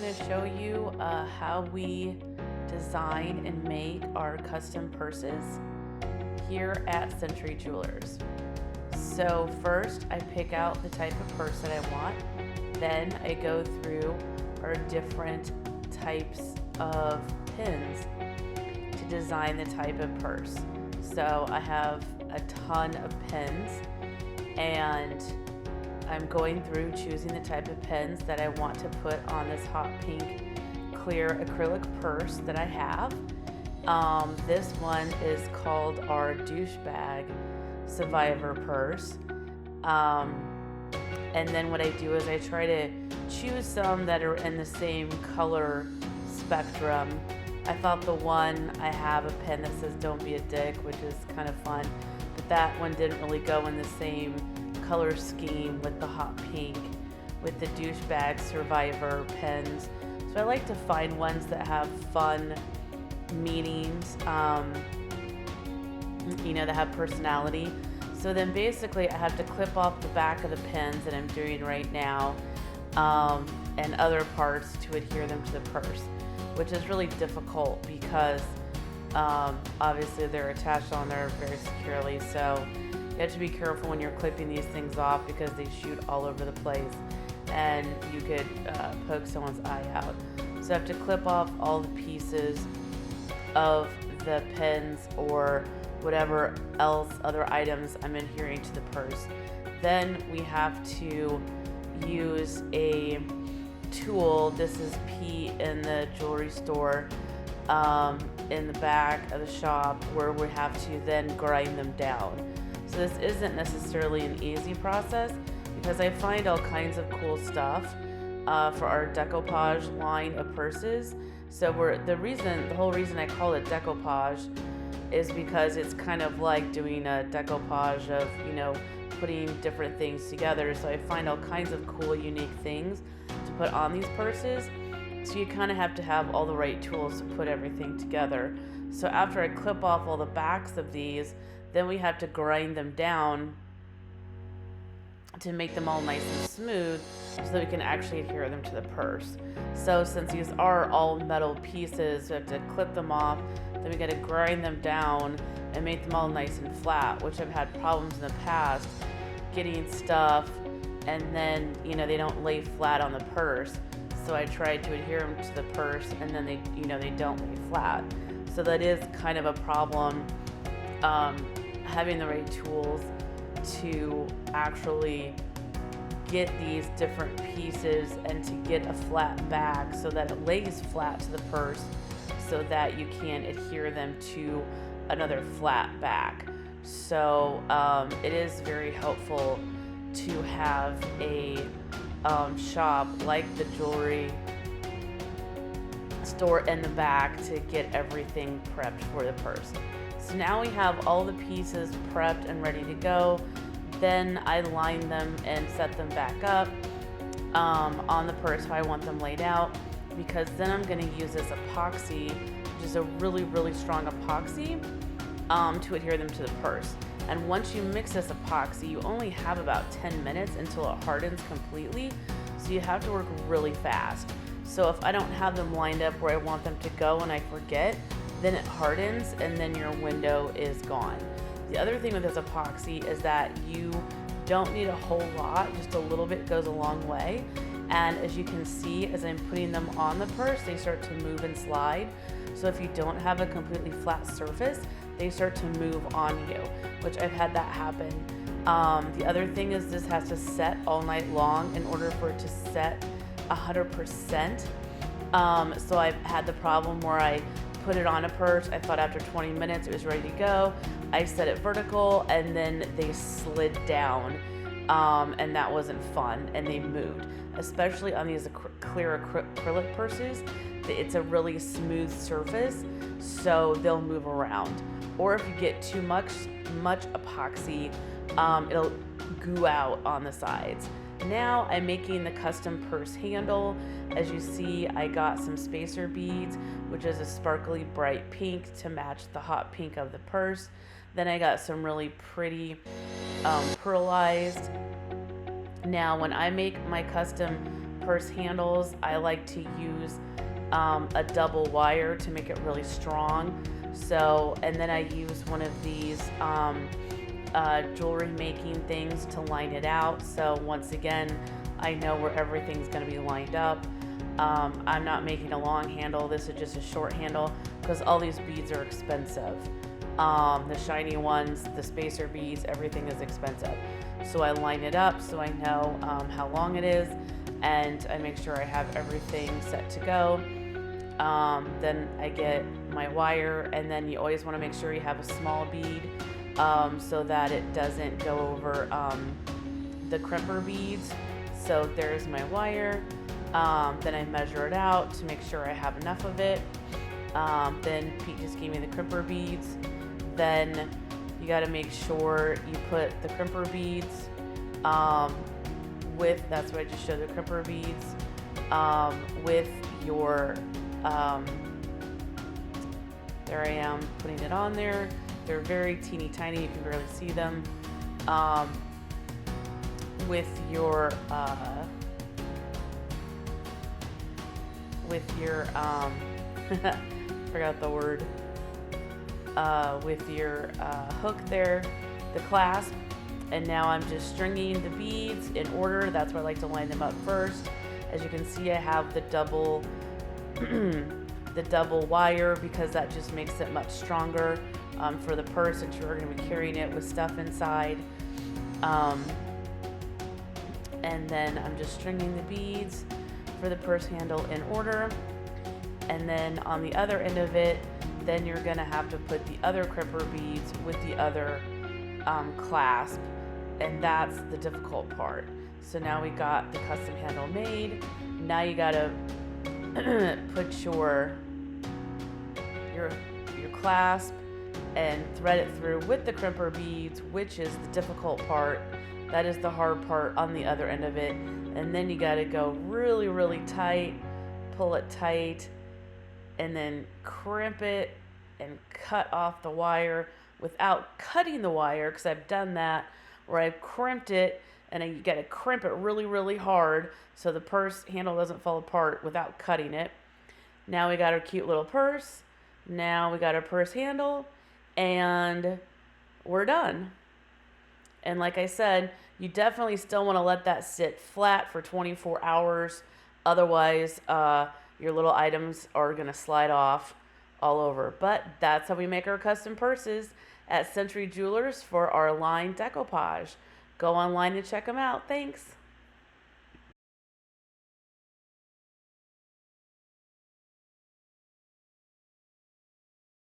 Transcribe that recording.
going to show you how we design and make our custom purses here at Century Jewelers. So first I pick out the type of purse that I want. Then I go through our different types of pins to design the type of purse. So I have a ton of pins and I'm going through choosing the type of pins that I want to put on this hot pink clear acrylic purse that I have. This one is called our douchebag survivor purse. And then what I do is I try to choose some that are in the same color spectrum. I thought the one I have a pin that says "Don't be a dick," which is kind of fun, but that one didn't really go in the same color scheme with the hot pink with the douchebag survivor pins. So I like to find ones that have fun meanings, that have personality. So then basically I have to clip off the back of the pins that I'm doing right now, and other parts to adhere them to the purse, which is really difficult because obviously they're attached on there very securely. So you have to be careful when you're clipping these things off because they shoot all over the place and you could poke someone's eye out. So I have to clip off all the pieces of the pins or whatever else other items I'm adhering to the purse. Then we have to use a tool. This is P in the jewelry store in the back of the shop, where we have to then grind them down. So this isn't necessarily an easy process because I find all kinds of cool stuff for our DākōpäZH line of purses. So the whole reason I call it DākōpäZH is because it's kind of like doing a decoupage of, putting different things together. So I find all kinds of cool, unique things to put on these purses. So you kind of have to have all the right tools to put everything together. So after I clip off all the backs of these, then we have to grind them down to make them all nice and smooth so that we can actually adhere them to the purse. So since these are all metal pieces, we have to clip them off, then we got to grind them down and make them all nice and flat, which I've had problems in the past getting stuff and then they don't lay flat on the purse. So I tried to adhere them to the purse and then they don't lay flat. So that is kind of a problem, having the right tools to actually get these different pieces and to get a flat back so that it lays flat to the purse so that you can adhere them to another flat back. So it is very helpful to have a shop like the jewelry store in the back to get everything prepped for the purse. So now we have all the pieces prepped and ready to go. Then I line them and set them back up on the purse how I want them laid out, because then I'm going to use this epoxy, which is a really, really strong epoxy, to adhere them to the purse. And once you mix this epoxy, you only have about 10 minutes until it hardens completely. So you have to work really fast. So if I don't have them lined up where I want them to go and I forget, then it hardens and then your window is gone. The other thing with this epoxy is that you don't need a whole lot, just a little bit goes a long way. And as you can see, as I'm putting them on the purse, they start to move and slide. So if you don't have a completely flat surface, they start to move on you, which I've had that happen. The other thing is this has to set all night long in order for it to set 100%. So I've had the problem where I put it on a purse. I thought after 20 minutes it was ready to go. I set it vertical and then they slid down, and that wasn't fun, and they moved. Especially on these clear acrylic purses, it's a really smooth surface, so they'll move around. Or if you get too much epoxy, it'll goo out on the sides. Now I'm making the custom purse handle. As you see, I got some spacer beads, which is a sparkly bright pink to match the hot pink of the purse. Then I got some really pretty pearlized. Now when I make my custom purse handles, I like to use a double wire to make it really strong. So, and then I use one of these jewelry making things to line it out. So once again, I know where everything's going to be lined up. I'm not making a long handle. This is just a short handle because all these beads are expensive. The shiny ones, the spacer beads, everything is expensive. So I line it up so I know how long it is, and I make sure I have everything set to go. Then I get my wire, and then you always want to make sure you have a small bead so that it doesn't go over the crimper beads. So there's my wire. Then I measure it out to make sure I have enough of it. Then Pete just gave me the crimper beads. Then you got to make sure you put the crimper beads with, that's what I just showed, the crimper beads with your, there I am putting it on there. They're very teeny tiny, you can barely see them. With your forgot the word, with your hook there, the clasp. And now I'm just stringing the beads in order. That's where I like to line them up first. As you can see, I have the double the double wire because that just makes it much stronger for the purse, since you're going to be carrying it with stuff inside. And then I'm just stringing the beads for the purse handle in order. And then on the other end of it, then you're going to have to put the other crimper beads with the other clasp, and that's the difficult part. So now we got the custom handle made. Now you got to put your clasp and thread it through with the crimper beads, which is the difficult part. That is the hard part on the other end of it. And then you got to go really, really tight, pull it tight, and then crimp it and cut off the wire without cutting the wire, because I've done that where I've crimped it, and you got to crimp it really, really hard so the purse handle doesn't fall apart without cutting it. Now we got our cute little purse. Now we got our purse handle, and we're done. And like I said, you definitely still want to let that sit flat for 24 hours. Otherwise, your little items are going to slide off all over. But that's how we make our custom purses at Century Jewelers for our line DākōpäZH. Go online and check them out. Thanks.